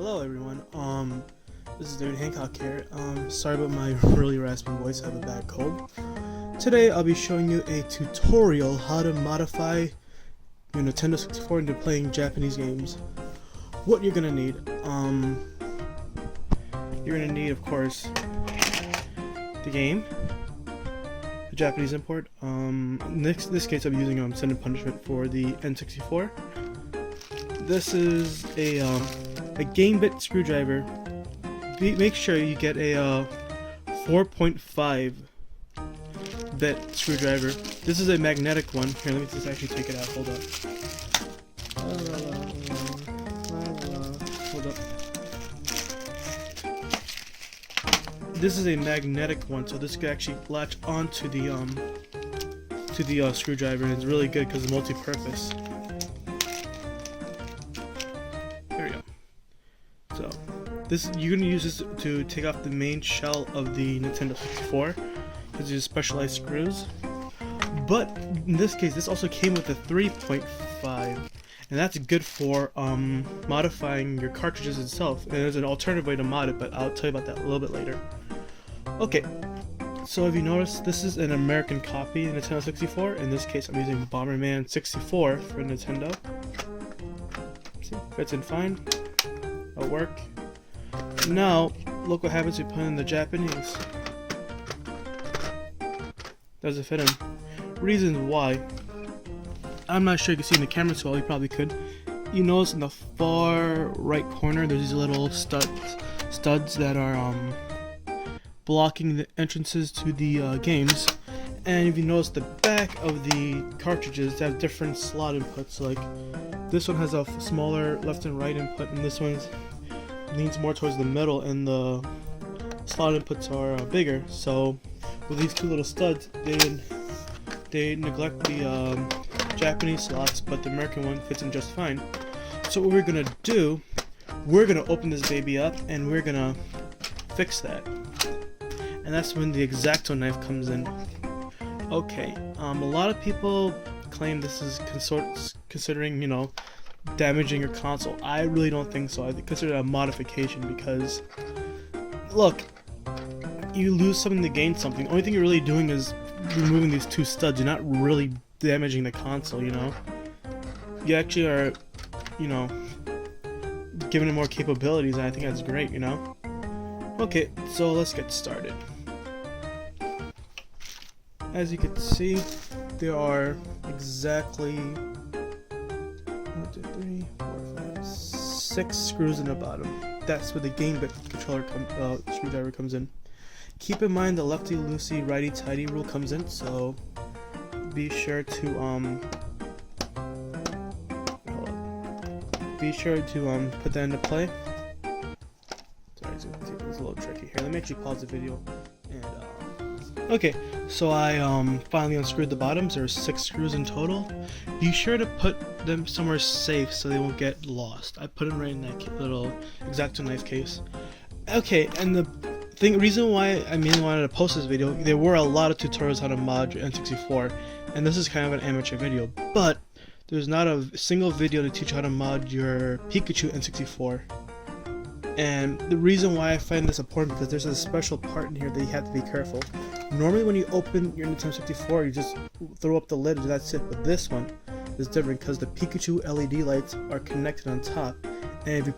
Hello everyone, this is David Hancock here. Sorry about my really raspy voice, I have a bad cold. Today I'll be showing you a tutorial how to modify your Nintendo 64 into playing Japanese games. What you're gonna need, of course, the game, the Japanese import. In this case I'll be using Sin and Punishment for the N64. This is a game bit screwdriver. Make sure you get a 4.5 bit screwdriver. This is a magnetic one. Here, let me just actually take it out. Hold up. Hold up. This is a magnetic one, so this could actually latch onto the screwdriver, and it's really good because it's multi-purpose. There we go. So you're gonna use this to take off the main shell of the Nintendo 64 because these are specialized screws. But in this case, this also came with a 3.5, and that's good for modifying your cartridges itself. And there's an alternative way to mod it, but I'll tell you about that a little bit later. Okay, so if you notice, this is an American copy of Nintendo 64. In this case, I'm using Bomberman 64 for Nintendo. See, fits in fine. That'll work. Now, look what happens if you put in the Japanese. Does it fit in? Reasons why. I'm not sure you can see in the camera so well, you probably could. You notice in the far right corner there's these little studs that are blocking the entrances to the games. And if you notice the back of the cartridges, they have different slot inputs. Like this one has a smaller left and right input, and this one leans more towards the middle, and the slot inputs are bigger. So with these two little studs, they neglect the Japanese slots, but the American one fits in just fine. So what we're gonna do, we're gonna open this baby up and we're gonna fix that. And that's when the X-Acto knife comes in. Okay, a lot of people claim this is considering, you know, damaging your console. I really don't think so. I consider it a modification because, look, you lose something to gain something. The only thing you're really doing is removing these two studs. You're not really damaging the console, you know? You actually are, you know, giving it more capabilities, and I think that's great, you know? Okay, so let's get started. As you can see, there are exactly 6 screws in the bottom. That's where the game bit controller screwdriver comes in. Keep in mind the lefty-loosey, righty-tighty rule comes in, so be sure to put that into play. Sorry, it's a little tricky here. Let me actually pause the video. And okay, so I finally unscrewed the bottoms. There are 6 screws in total. Be sure to put them somewhere safe so they won't get lost. I put them right in that little X-Acto knife case. Okay, and the reason why I mainly wanted to post this video, there were a lot of tutorials how to mod your N64, and this is kind of an amateur video, but there's not a single video to teach how to mod your Pikachu N64. And the reason why I find this important, because there's a special part in here that you have to be careful. Normally when you open your Nintendo 64, you just throw up the lid and that's it, but this one is different because the Pikachu LED lights are connected on top. And if you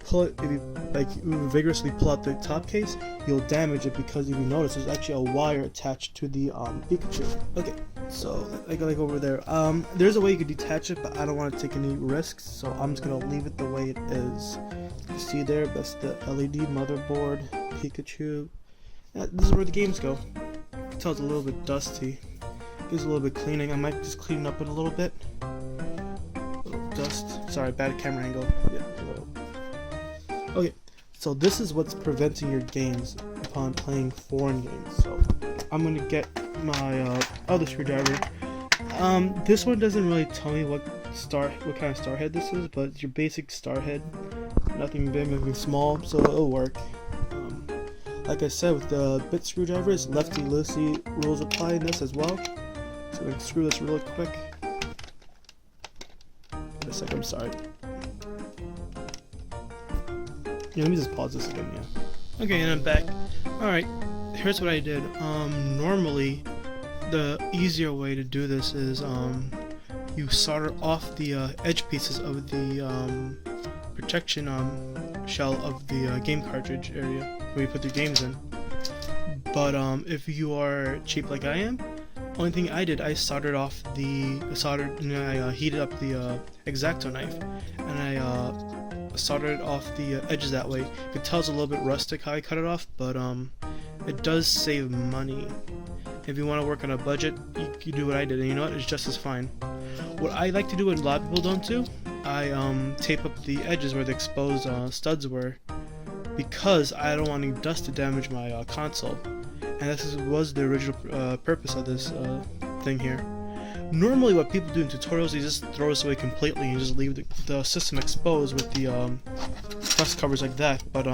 vigorously pull out the top case, you'll damage it, because if you notice, there's actually a wire attached to the Pikachu. Okay, so I gotta go over there. There's a way you could detach it, but I don't want to take any risks, so I'm just gonna leave it the way it is. You see there, that's the LED motherboard, Pikachu. This is where the games go. You can tell it's a little bit dusty. Gives a little bit cleaning. I might just clean it up in a little bit. A little dust. Sorry, bad camera angle. Yeah, a little. Okay, so this is what's preventing your games upon playing foreign games. So I'm gonna get my other screwdriver. This one doesn't really tell me what kind of star head this is, but it's your basic star head. Nothing big, nothing small, so it'll work. Like I said, with the bit screwdrivers, lefty-loosey rules apply in this as well. So I'm gonna screw this really quick. Wait a sec, I'm sorry. Yeah, let me just pause this again, yeah. Okay, and I'm back. Alright, here's what I did. Normally, the easier way to do this is, you solder off the edge pieces of the protection shell of the game cartridge area where you put the games in. But if you are cheap like I am, only thing I did, I soldered off the I heated up the X-Acto knife, and I soldered off the edges that way. You can tell it's a little bit rustic how I cut it off, but it does save money. If you want to work on a budget, you do what I did, and you know what? It's just as fine. What I like to do, and a lot of people don't do, I tape up the edges where the exposed studs were, because I don't want any dust to damage my console. And this was the original purpose of this thing here. Normally what people do in tutorials, they just throw this away completely and just leave the system exposed with the dust covers like that, but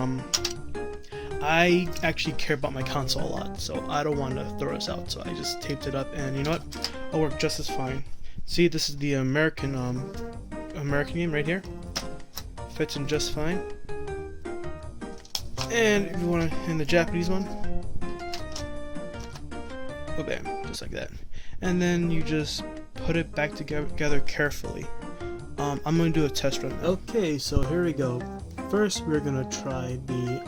I actually care about my console a lot, so I don't want to throw this out, so I just taped it up, and you know what? It'll work just as fine. See, this is the American game right here. Fits in just fine. And if you want to, in the Japanese one, oh bam, just like that. And then you just put it back together carefully. I'm going to do a test run now. Okay, so here we go. First, we're going to try the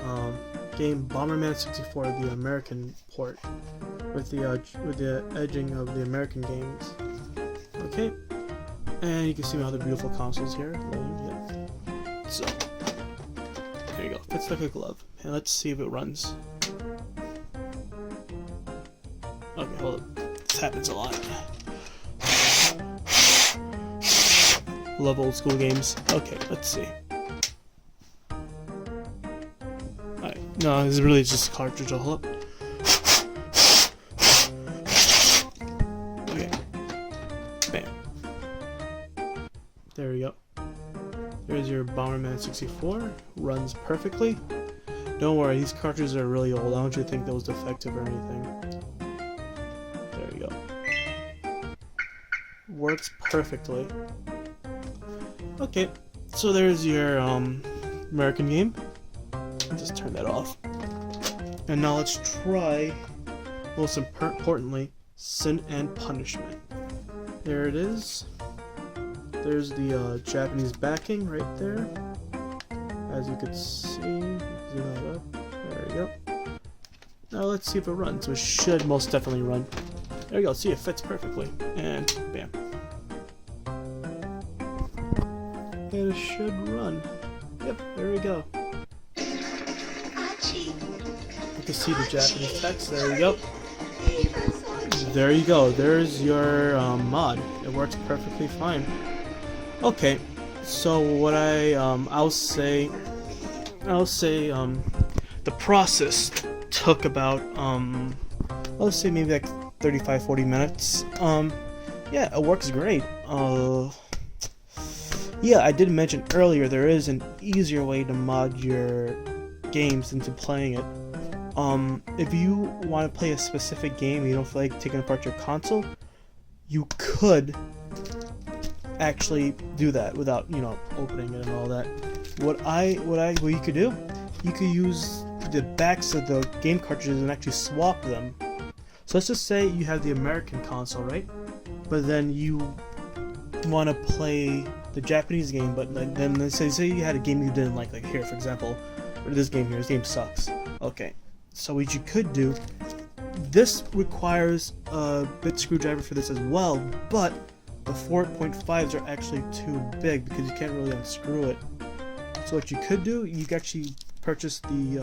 game Bomberman 64, the American port, with the edging of the American games. Okay, and you can see my other beautiful consoles here. Yeah. So there you go. Fits like a glove. And let's see if it runs. Okay, hold up. This happens a lot. Love old school games. Okay, let's see. Alright, no, this is really just a cartridge. I'll hold up. Okay. Bam. There we go. There's your Bomberman 64. Runs perfectly. Don't worry, these cartridges are really old. I don't want you to think that was defective or anything. There you go. Works perfectly. Okay, so there's your American game. Just turn that off. And now let's try, most importantly, Sin and Punishment. There it is. There's the Japanese backing right there. As you can see, zoom that up. There we go. Now let's see if it runs. So it should most definitely run. There you go. See, it fits perfectly. And bam. And it should run. Yep, there we go. You can see the Japanese text. There we go. There you go. There's your mod. It works perfectly fine. Okay, so what I'll say the process took about let's say maybe like 35-40 minutes. Yeah, it works great. Yeah, I did mention earlier there is an easier way to mod your games into playing it. If you want to play a specific game and you don't feel like taking apart your console, you could actually do that without, you know, opening it and all that. What you could do, you could use the backs of the game cartridges and actually swap them. So let's just say you have the American console, right? But then you want to play the Japanese game, but then say you had a game you didn't like here, for example, or this game here, this game sucks. Okay, so what you could do, this requires a bit screwdriver for this as well, but the 4.5s are actually too big because you can't really unscrew it. So what you could do, you could actually purchase the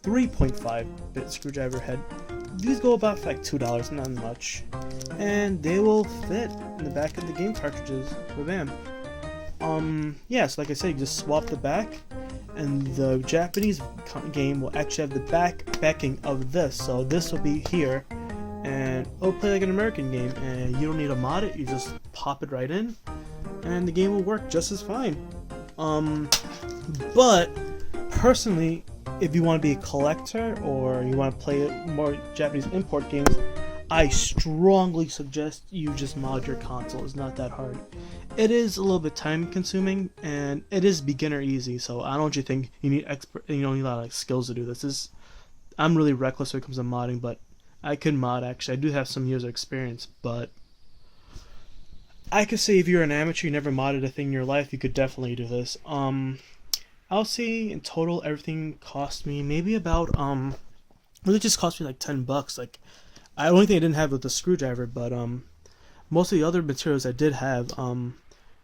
3.5 bit screwdriver head. These go about like $2, not much, and they will fit in the back of the game cartridges. Bam. Yeah, so like I said, you just swap the back, and the Japanese game will actually have the backing of this. So this will be here, and it'll play like an American game, and you don't need to mod it. You just pop it right in, and the game will work just as fine. But personally, if you want to be a collector or you want to play more Japanese import games, I strongly suggest you just mod your console. It's not that hard. It is a little bit time consuming, and it is beginner easy, so I don't think you need you don't need a lot of like, skills to do this. I'm really reckless when it comes to modding, but I could mod actually. I do have some years of experience, but I could say if you're an amateur, you never modded a thing in your life, you could definitely do this. I'll say in total everything cost me maybe about really just cost me like $10. Like I only thing I didn't have was the screwdriver, but most of the other materials I did have.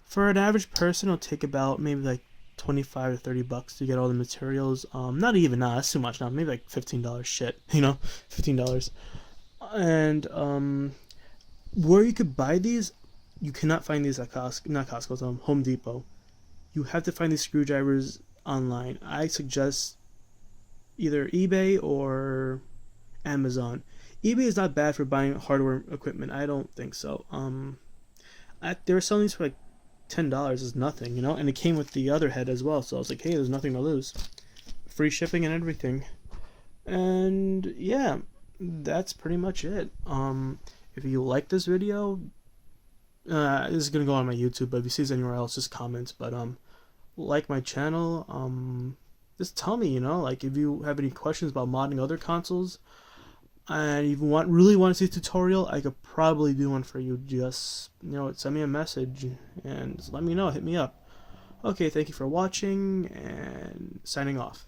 For an average person, it'll take about maybe like $25 to $30 to get all the materials. Not even, nah, that's too much now. Maybe like $15. Shit, $15. And where you could buy these, you cannot find these at Costco, not Costco's, Home Depot. You have to find these screwdrivers online. I suggest either eBay or Amazon. eBay is not bad for buying hardware equipment. I don't think so. They were selling these for like $10 is nothing, and it came with the other head as well, so I was like, hey, there's nothing to lose. Free shipping and everything. And yeah, that's pretty much it. If you like this video, this is gonna go on my YouTube, but if you see this anywhere else, just comment. But like my channel, just tell me, like if you have any questions about modding other consoles, and if you really want to see a tutorial, I could probably do one for you. Just send me a message and just let me know. Hit me up. Okay, thank you for watching, and signing off.